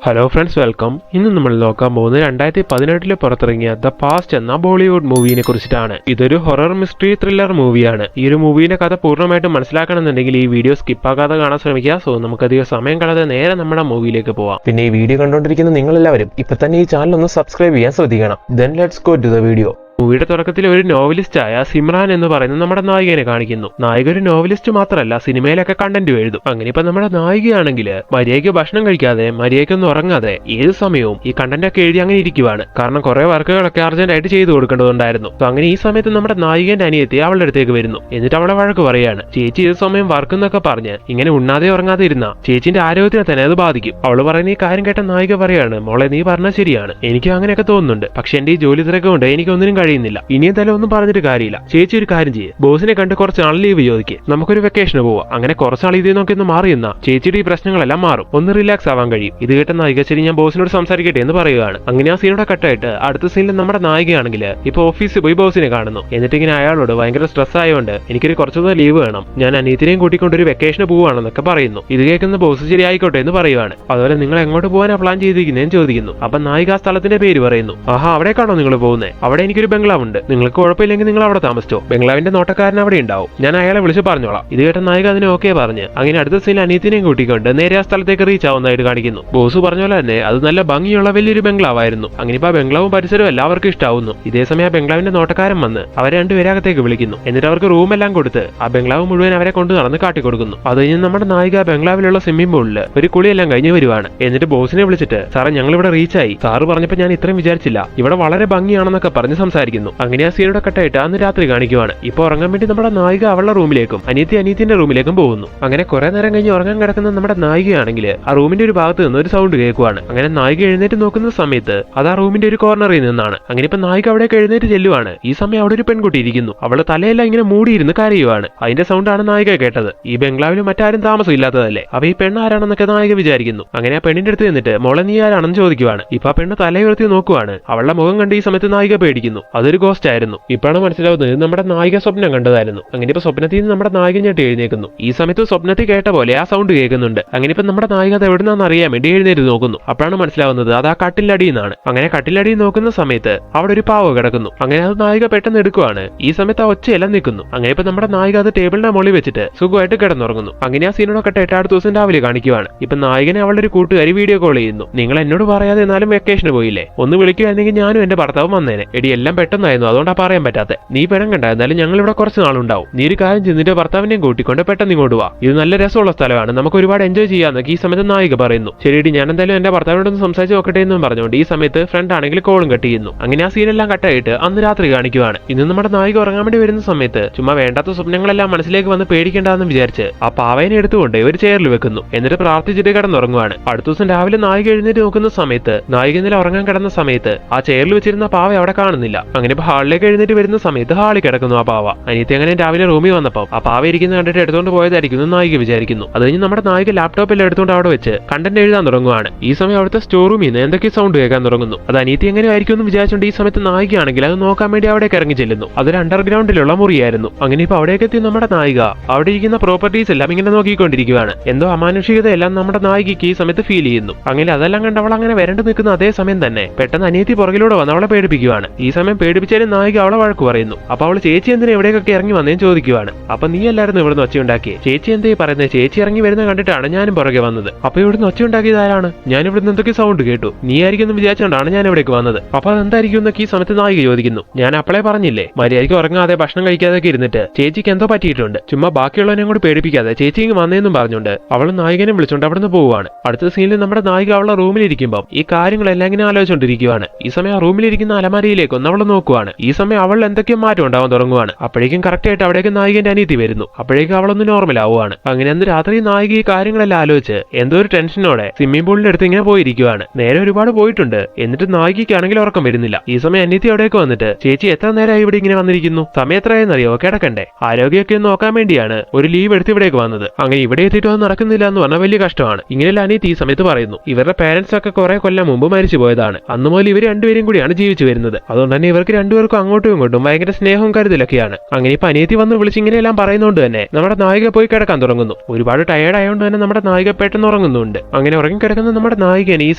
Hello friends, welcome. ഇന്ന് നമ്മൾ നോക്കാൻ പോകുന്നത് 2018 പുറത്തിറങ്ങിയ ദ പാസ്റ്റ് എന്ന ബോളിവുഡ് മൂവിനെ കുറിച്ചിട്ടാണ്. ഇതൊരു ഹൊറർ മിസ്റ്ററി ത്രില്ലർ മൂവിയാണ്. ഈ ഒരു മൂവിന്റെ കഥ പൂർണ്ണമായിട്ടും മനസ്സിലാക്കണമെന്നുണ്ടെങ്കിൽ ഈ വീഡിയോ സ്കിപ്പാക്കാതെ കാണാൻ ശ്രമിക്കുക. സോ നമുക്കധികം സമയം കളയാതെ നേരെ നമ്മുടെ മൂവിയിലേക്ക് പോവാം. പിന്നെ ഈ വീഡിയോ കണ്ടുകൊണ്ടിരിക്കുന്ന നിങ്ങളെല്ലാവരും ഇപ്പൊ തന്നെ ഈ ചാനൽ ഒന്ന് സബ്സ്ക്രൈബ് ചെയ്യാൻ ശ്രദ്ധിക്കണം. Then let's go to the video. മൂവിയുടെ തുടക്കത്തിൽ ഒരു നോവലിസ്റ്റായ സിമ്രാൻ എന്ന് പറയുന്ന നമ്മുടെ നായികനെ കാണിക്കുന്നു. നായിക ഒരു നോവലിസ്റ്റ് മാത്രമല്ല, സിനിമയിലൊക്കെ കണ്ടന്റ് എഴുതും. അങ്ങനെ ഇപ്പൊ നമ്മുടെ നായികയാണെങ്കിൽ മര്യാദയ്ക്ക് ഭക്ഷണം കഴിക്കാതെ മര്യാദയ്ക്കൊന്നും ഉറങ്ങാതെ ഏത് സമയവും ഈ കണ്ടന്റ് ഒക്കെ എഴുതി അങ്ങനെ ഇരിക്കുവാണ്. കാരണം കുറെ വർക്കുകളൊക്കെ അർജന്റ് ആയിട്ട് ചെയ്തു കൊടുക്കേണ്ടതുണ്ടായിരുന്നു. അപ്പൊ അങ്ങനെ ഈ സമയത്ത് നമ്മുടെ നായികന്റെ അനിയത്തി അവളുടെ അടുത്തേക്ക് വരുന്നു. എന്നിട്ട് അവളെ വഴക്ക് പറയാണ്. ചേച്ചി ഏത് സമയം വർക്ക് എന്നൊക്കെ പറഞ്ഞ് ഇങ്ങനെ ഉണ്ണാതെ ഉറങ്ങാതെ ഇരുന്ന ചേച്ചിന്റെ ആരോഗ്യത്തിനെ തന്നെ അത് ബാധിക്കും. അവള് പറയുന്ന ഈ കാര്യം കേട്ട നായിക പറയാണ്, മോളെ നീ പറഞ്ഞാൽ ശരിയാണ്, എനിക്ക് അങ്ങനെയൊക്കെ തോന്നുന്നുണ്ട്. പക്ഷെ എന്റെ ഈ ജോലി തിരക്ക് കൊണ്ട് എനിക്കൊന്നിനും കഴിയുന്നില്ല. ഇനി എന്തായാലും ഒന്നും പറഞ്ഞിട്ട് കാര്യമില്ല. ചേച്ചി ഒരു കാര്യം ചെയ്യേ, ബോസിനെ കണ്ട് കുറച്ച് നാൾ ലീവ് ചോദിക്കേ, നമുക്കൊരു വെക്കേഷന് പോവാം. അങ്ങനെ കുറച്ചാൾ ഇതിൽ നോക്കി ഒന്ന് മാറിയെന്ന ചേച്ചിയുടെ ഈ പ്രശ്നങ്ങളെല്ലാം മാറും, ഒന്ന് റിലാക്സ് ആവാൻ കഴിയും. ഇത് കേട്ട നായിക ശരി ഞാൻ ബോസിനോട് സംസാരിക്കട്ടെ എന്ന് പറയുകയാണ്. അങ്ങനെ ആ സീനോടെ കട്ടായിട്ട് അടുത്ത സീനിൽ നമ്മുടെ നായികയാണെങ്കിൽ ഇപ്പൊ ഓഫീസിൽ പോയി ബോസിനെ കാണുന്നു. എന്നിട്ട് ഇങ്ങനെ അയാളോട് ഭയങ്കര സ്ട്രെസ് ആയതുകൊണ്ട് എനിക്കൊരു കുറച്ചു ദിവസം ലീവ് വേണം, ഞാൻ അനിയത്തിനെയും കൂട്ടിക്കൊണ്ടൊരു വെക്കേഷന് പോവാണെന്നൊക്കെ പറയുന്നു. ഇത് കേൾക്കുന്ന ബോസ് ശരി ആയിക്കോട്ടെ എന്ന് പറയുവാണ്. അതുപോലെ നിങ്ങൾ എങ്ങോട്ട് പോകാനാ പ്ലാൻ ചെയ്തിരിക്കുന്നതെന്ന് ചോദിക്കുന്നു. അപ്പൊ നായിക ആ സ്ഥലത്തിന്റെ പേര് പറയുന്നു. ആഹാ, അവിടേക്കാണോ നിങ്ങൾ പോകുന്നത്? അവിടെ എനിക്കൊരു ബംഗ്ലാവ് ഉണ്ട്, നിങ്ങൾക്ക് കുഴപ്പമില്ലെങ്കിൽ നിങ്ങൾ അവിടെ താമസിച്ചോ, ബംഗ്ലാവിന്റെ നോട്ടക്കാരൻ അവിടെ ഉണ്ടാവും, ഞാൻ അയാളെ വിളിച്ച് പറഞ്ഞോളാം. ഇത് കേട്ട നായിക അതിനെ ഓക്കെ പറഞ്ഞ് അങ്ങനെ അടുത്ത സീനിൽ അനിയത്തിനെയും കൂട്ടിക്കൊണ്ട് നേരെ ആ സ്ഥലത്തേക്ക് റീച്ച് ആവുന്നതായിട്ട് കാണിക്കുന്നു. ബോസ് പറഞ്ഞ പോലെ തന്നെ അത് നല്ല ഭംഗിയുള്ള വലിയൊരു ബംഗ്ലാവായിരുന്നു. അങ്ങനെ ഇപ്പൊ ആ ബംഗ്ലാവും പരിസരവും എല്ലാവർക്കും ഇഷ്ടാവുന്നു. ഇതേസമയം ആ ബംഗ്ലാവിന്റെ നോട്ടക്കാരൻ വന്ന് അവരെ രണ്ടുപേരകത്തേക്ക് വിളിക്കുന്നു. എന്നിട്ട് അവർക്ക് റൂം എല്ലാം കൊടുത്ത് ആ ബംഗ്ലാവ് മുഴുവൻ അവരെ കൊണ്ട് നടന്ന് കാട്ടിക്കൊടുക്കുന്നു. അത് കഴിഞ്ഞ് നമ്മുടെ നായിക ബംഗ്ലാവിലുള്ള സ്വിമ്മിംഗ് പൂളില് ഒരു കുളിയെല്ലാം കഴിഞ്ഞ് വരുവാണ്. എന്നിട്ട് ബോസിനെ വിളിച്ചിട്ട്, സാറേ ഞങ്ങൾ ഇവിടെ റീച്ചായി, സാറ് പറഞ്ഞപ്പോ ഞാൻ ഇത്രയും വിചാരിച്ചില്ല, ഇവിടെ വളരെ ഭംഗിയാണെന്നൊക്കെ പറഞ്ഞ് സംസാരിക്കുന്നു. അങ്ങനെ ആ സീനോടെ കട്ടായിട്ട് അന്ന് രാത്രി കാണിക്കുവാണ്. ഇപ്പൊ ഉറങ്ങാൻ വേണ്ടി നമ്മുടെ നായിക അവളുടെ റൂമിലേക്കും അനിയത്തിന്റെ റൂമിലേക്കും പോകുന്നു. അങ്ങനെ കുറെ നേരം കഴിഞ്ഞ് ഉറങ്ങാൻ കിടക്കുന്ന നമ്മുടെ നായികയാണെങ്കിൽ ആ റൂമിന്റെ ഒരു ഭാഗത്ത് നിന്ന് ഒരു സൗണ്ട് കേൾക്കുവാണ്. അങ്ങനെ നായിക എഴുന്നേറ്റ് നോക്കുന്ന സമയത്ത് അത് ആ റൂമിന്റെ ഒരു കോർണറിൽ നിന്നാണ്. അങ്ങനെ ഇപ്പൊ നായിക അവിടേക്ക് എഴുന്നേറ്റ് ചെല്ലുവാണ്. ഈ സമയം അവിടെ ഒരു പെൺകുട്ടി ഇരിക്കുന്നു. അവള് തലയെല്ലാം ഇങ്ങനെ മൂടിയിരുന്ന് കരയുവാണ്. അതിന്റെ സൗണ്ടാണ് നായിക കേട്ടത്. ഈ ബംഗ്ലാവിൽ മറ്റാരും താമസം ഇല്ലാത്തതല്ലേ, അവ ഈ പെണ്ണ് ആരാണെന്നൊക്കെ നായിക വിചാരിക്കുന്നു. അങ്ങനെ ആ പെണ്ണിന്റെ അടുത്ത് നിന്നിട്ട് മോളെ നീ ആരാണെന്ന് ചോദിക്കുവാണ്. ഇപ്പൊ ആ പെണ്ണ് തലയുയർത്തി നോക്കുവാണ്. അവളുടെ മുഖം കണ്ട് ഈ സമയത്ത് നായിക പേടിക്കുന്നു. അതൊരു ഗോസ്റ്റ് ആയിരുന്നു. ഇപ്പോഴാണ് മനസ്സിലാവുന്നത് നമ്മുടെ നായിക സ്വപ്നം കണ്ടതായിരുന്നു. അങ്ങനെ ഇപ്പൊ സ്വപ്നത്തിൽ നിന്ന് നമ്മുടെ നായിക ഞെട്ടി എഴുന്നേക്കുന്നു. ഈ സമയത്ത് സ്വപ്നത്തിൽ കേട്ട പോലെ ആ സൗണ്ട് കേൾക്കുന്നുണ്ട്. അങ്ങനെ ഇപ്പൊ നമ്മുടെ നായിക അത് എവിടുന്നാന്ന് അറിയാൻ വേണ്ടി എഴുന്നേറ്റ് നോക്കുന്നു. അപ്പോഴാണ് മനസ്സിലാവുന്നത് അത് ആ കട്ടിലടിയിൽ നിന്നാണ്. അങ്ങനെ കട്ടിലടിയിൽ നോക്കുന്ന സമയത്ത് അവിടെ ഒരു പാവ കിടക്കുന്നു. അങ്ങനെ അത് നായിക പെട്ടെന്ന് എടുക്കുവാണ്. ഈ സമയത്ത് ആ ഒച്ചയെല്ലാം നിൽക്കുന്നു. അങ്ങനെ ഇപ്പൊ നമ്മുടെ നായിക അത് ടേബിളിന്റെ മുകളിൽ വെച്ചിട്ട് സുഖമായിട്ട് കിടന്നുറങ്ങുന്നു. അങ്ങനെ ആ സീനോടൊക്കെ അടുത്ത ദിവസം രാവിലെ കാണിക്കുവാണ്. ഇപ്പൊ നായകനെ അവളുടെ ഒരു കൂട്ടുകാരി വീഡിയോ കോൾ ചെയ്യുന്നു. നിങ്ങൾ എന്നോട് പറയാതെ എന്നാലും വെക്കേഷന് പോയില്ലേ, ഒന്ന് വിളിക്കുകയാണെങ്കിൽ ഞാനും എന്റെ ഭർത്താവും വന്നേനെ. എടി എല്ലാം പെട്ടെന്നായിരുന്നു, അതുകൊണ്ടാ പറയാൻ പറ്റാതെ. നീ പെണം കണ്ട, എന്നാലും ഞങ്ങൾ ഇവിടെ കുറച്ച് നാളുണ്ടാവും. നീ ഒരു കാര്യം ചെന്നിട്ട് ഭർത്താവിനെയും കൂട്ടിക്കൊണ്ട് പെട്ടെന്ന് ഇങ്ങോട്ട് വാ, ഇത് നല്ല രസമുള്ള സ്ഥലമാണ്, നമുക്ക് ഒരുപാട് എൻജോയ് ചെയ്യാന്നൊക്കെ ഈ സമയത്ത് നായിക പറയുന്നു. ശരിയടി ഞാൻ എന്തായാലും എന്റെ ഭർത്താവിനോടൊന്ന് സംസാരിച്ച് നോക്കട്ടെ എന്നും പറഞ്ഞുകൊണ്ട് ഈ സമയത്ത് ഫ്രണ്ട് ആണെങ്കിൽ കോളും കട്ട് ചെയ്യുന്നു. അങ്ങനെ ആ സീനെല്ലാം കട്ടായിട്ട് അന്ന് രാത്രി കാണിക്കുവാണ്. ഇന്ന് നമ്മുടെ നായിക ഉറങ്ങാൻ വേണ്ടി വരുന്ന സമയത്ത് ചുമ്മാ വേണ്ടാത്ത സ്വപ്നങ്ങളെല്ലാം മനസ്സിലേക്ക് വന്ന് പേടിക്കേണ്ടെന്ന് വിചാരിച്ച് ആ പാവനെ എടുത്തുകൊണ്ട് ഒരു ചെയറിൽ വെക്കുന്നു. എന്നിട്ട് പ്രാർത്ഥിച്ചിട്ട് കിടന്നുറങ്ങുവാണ്. അടുത്ത ദിവസം രാവിലെ നായിക എഴുന്നേറ്റ് നോക്കുന്ന സമയത്ത് നായിക ഇന്നലെ ഉറങ്ങാൻ കിടന്ന സമയത്ത് ആ ചെയറിൽ വെച്ചിരുന്ന പാവ അവിടെ കാണുന്നില്ല. അങ്ങനെ ഇപ്പൊ ഹാളിലേക്ക് എഴുന്നേറ്റ് വരുന്ന സമയത്ത് ഹാളിൽ കിടക്കുന്നു ആ പാവ. അനിയത്തി അങ്ങനെ രാവിലെ റൂമിൽ വന്നപ്പോൾ ആ പാവ ഇരിക്കുന്ന കണ്ടിട്ട് എടുത്തുകൊണ്ട് പോയതായിരിക്കും നായിക വിചാരിക്കുന്നു. അത് കഴിഞ്ഞ് നമ്മുടെ നായിക ലാപ്ടോപ്പിൽ എടുത്തുകൊണ്ട് അവിടെ വെച്ച് കണ്ടന്റ് എഴുതാൻ തുടങ്ങുവാണ്. ഈ സമയം അവിടുത്തെ സ്റ്റോർ റൂമിൽ നിന്ന് എന്തൊക്കെ സൗണ്ട് കേൾക്കാൻ തുടങ്ങുന്നു. അത് അനിയത്തി എങ്ങനെ ആയിരിക്കും എന്ന് വിചാരിച്ചുകൊണ്ട് ഈ സമയത്ത് നായികയാണെങ്കിൽ അത് നോക്കാൻ വേണ്ടി അവിടേക്ക് ഇറങ്ങി ചെല്ലുന്നു. അതൊരു അണ്ടർഗ്രൗണ്ടിലുള്ള മുറിയായിരുന്നു. അങ്ങനെ ഇപ്പൊ അവിടേക്ക് എത്തി നമ്മുടെ നായിക അവിടെ ഇരിക്കുന്ന പ്രോപ്പർട്ടീസ് എല്ലാം ഇങ്ങനെ നോക്കിക്കൊണ്ടിരിക്കുകയാണ്. എന്തോ അമാനുഷികതയെല്ലാം നമ്മുടെ നായികയ്ക്ക് ഈ സമയത്ത് ഫീൽ ചെയ്യുന്നു. അങ്ങനെ അതെല്ലാം കണ്ട് അവൾ അങ്ങനെ വരണ്ടു നിൽക്കുന്ന അതേ സമയം തന്നെ പെട്ടെന്ന് അനിയത്തി പുറകിലൂടെ വന്ന് അവളെ പേടിപ്പിക്കുകയാണ്. ഈ സമയം പേടിപ്പിച്ചാലും നായിക അവളെ വഴക്ക് പറയുന്നു. അപ്പൊ അവൾ ചേച്ചി എന്തിനാ എവിടേക്കൊക്കെ ഇറങ്ങി വന്നേന്ന് ചോദിക്കുവാണ്. അപ്പൊ നീ എല്ലായിരുന്നു ഇവിടുന്ന് ഒച്ചയുണ്ടാക്കിയേ, ചേച്ചി എന്തേ പറയുന്നത്, ചേച്ചി ഇറങ്ങി വരുന്ന കണ്ടിട്ടാണ് ഞാനും പുറകെ വന്നത്. അപ്പൊ ഇവിടുന്ന് ഒച്ചയുണ്ടാക്കിയത് ആരാണ്, ഞാൻ ഇവിടുന്ന് എന്തൊക്കെ സൗണ്ട് കേട്ടു, നീ ആയിരിക്കും വിചാരിച്ചുകൊണ്ടാണ് ഞാൻ ഇവിടേക്ക് വന്നത്. അപ്പൊ അതെന്തായിരിക്കും എന്നൊക്കെ ഈ സമയത്ത് നായിക ചോദിക്കുന്നു. ഞാൻ അപ്പളേ പറഞ്ഞില്ലേ, മര്യാദയ്ക്ക് ഉറങ്ങാതെ ഭക്ഷണം കഴിക്കാതെ ഇരുന്നിട്ട് ചേച്ചിക്ക് എന്തോ പറ്റിയിട്ടുണ്ട്, ചുമ്മാ ബാക്കിയുള്ളവനെ കൂടി പേടിപ്പിക്കാതെ ചേച്ചി ഇങ്ങ് വന്നേന്നും പറഞ്ഞുകൊണ്ട് അവൾ നായികനെ വിളിച്ചുകൊണ്ട് അവിടുന്ന് പോവുകയാണ്. അടുത്ത സീനിൽ നമ്മുടെ നായിക അവളുടെ റൂമിലിരിക്കുമ്പോൾ ഈ കാര്യങ്ങളെല്ലാം ഇങ്ങനെ ആലോചിച്ചുകൊണ്ടിരിക്കുകയാണ്. ഈ സമയം ആ റൂമിലിരിക്കുന്ന അലമാരിയിലേക്ക് ഒന്ന് അവൾ നോക്കുവാണ്. ഈ സമയം അവൾ എന്തൊക്കെയോ മാറ്റം ഉണ്ടാവാൻ തുടങ്ങുവാണ്. അപ്പോഴേക്കും കറക്റ്റ് ആയിട്ട് അവിടേക്ക് നായികന്റെ അനിയത്തി വരുന്നു. അപ്പോഴേക്കും അവളൊന്ന് നോർമൽ ആവുകയാണ്. അങ്ങനെ അന്ന് രാത്രി നായിക ഈ കാര്യങ്ങളെല്ലാം ആലോചിച്ച് എന്തോ ഒരു ടെൻഷനോടെ സ്വിമ്മിംഗ് പൂളിന്റെ അടുത്ത് ഇങ്ങനെ പോയിരിക്കുവാണ്. നേരെ ഒരുപാട് പോയിട്ടുണ്ട്. എന്നിട്ട് നായികയ്ക്കാണെങ്കിൽ ഉറക്കം വരുന്നില്ല. ഈ സമയം അനിയത്തി അവിടേക്ക് വന്നിട്ട്, ചേച്ചി എത്ര നേരമായി ഇവിടെ ഇങ്ങനെ വന്നിരിക്കുന്നു, സമയം എത്രയെന്നറിയോ, കിടക്കണ്ടേ, ആരോഗ്യമൊക്കെ നോക്കാൻ വേണ്ടിയാണ് ഒരു ലീവ് എടുത്ത് ഇവിടേക്ക് വന്നത്. അങ്ങനെ ഇവിടെ എത്തിയിട്ട് അത് നടക്കുന്നില്ല എന്ന് പറഞ്ഞാൽ വലിയ കഷ്ടമാണ്. ഇങ്ങനെയല്ല അനിയത്തി ഈ സമയത്ത് പറയുന്നു. ഇവരുടെ പേരൻസ് ഒക്കെ കുറെ കൊല്ലം മുമ്പ് മരിച്ചു പോയതാണ്. അന്ന് മുതൽ ഇവർ രണ്ടുപേരും കൂടിയാണ് ജീവിച്ചു വരുന്നത്. അതുകൊണ്ട് തന്നെ ഇവർ ഇവർക്ക് രണ്ടുപേർക്കും അങ്ങോട്ടും ഇങ്ങോട്ടും ഭയങ്കര സ്നേഹവും കരുതലൊക്കെയാണ്. അങ്ങനെ ഇപ്പൊ അനിയത്തി വന്ന് വിളിച്ചിങ്ങനെയെല്ലാം പറയുന്നതുകൊണ്ട് തന്നെ നമ്മുടെ നായിക പോയി കിടക്കാൻ തുടങ്ങുന്നു. ഒരുപാട് ടയേർഡ് ആയതുകൊണ്ട് തന്നെ നമ്മുടെ നായിക പെട്ടെന്ന് ഉറങ്ങുന്നുണ്ട്. അങ്ങനെ ഉറങ്ങിക്കിടക്കുന്ന നമ്മുടെ നായികനെ ഈ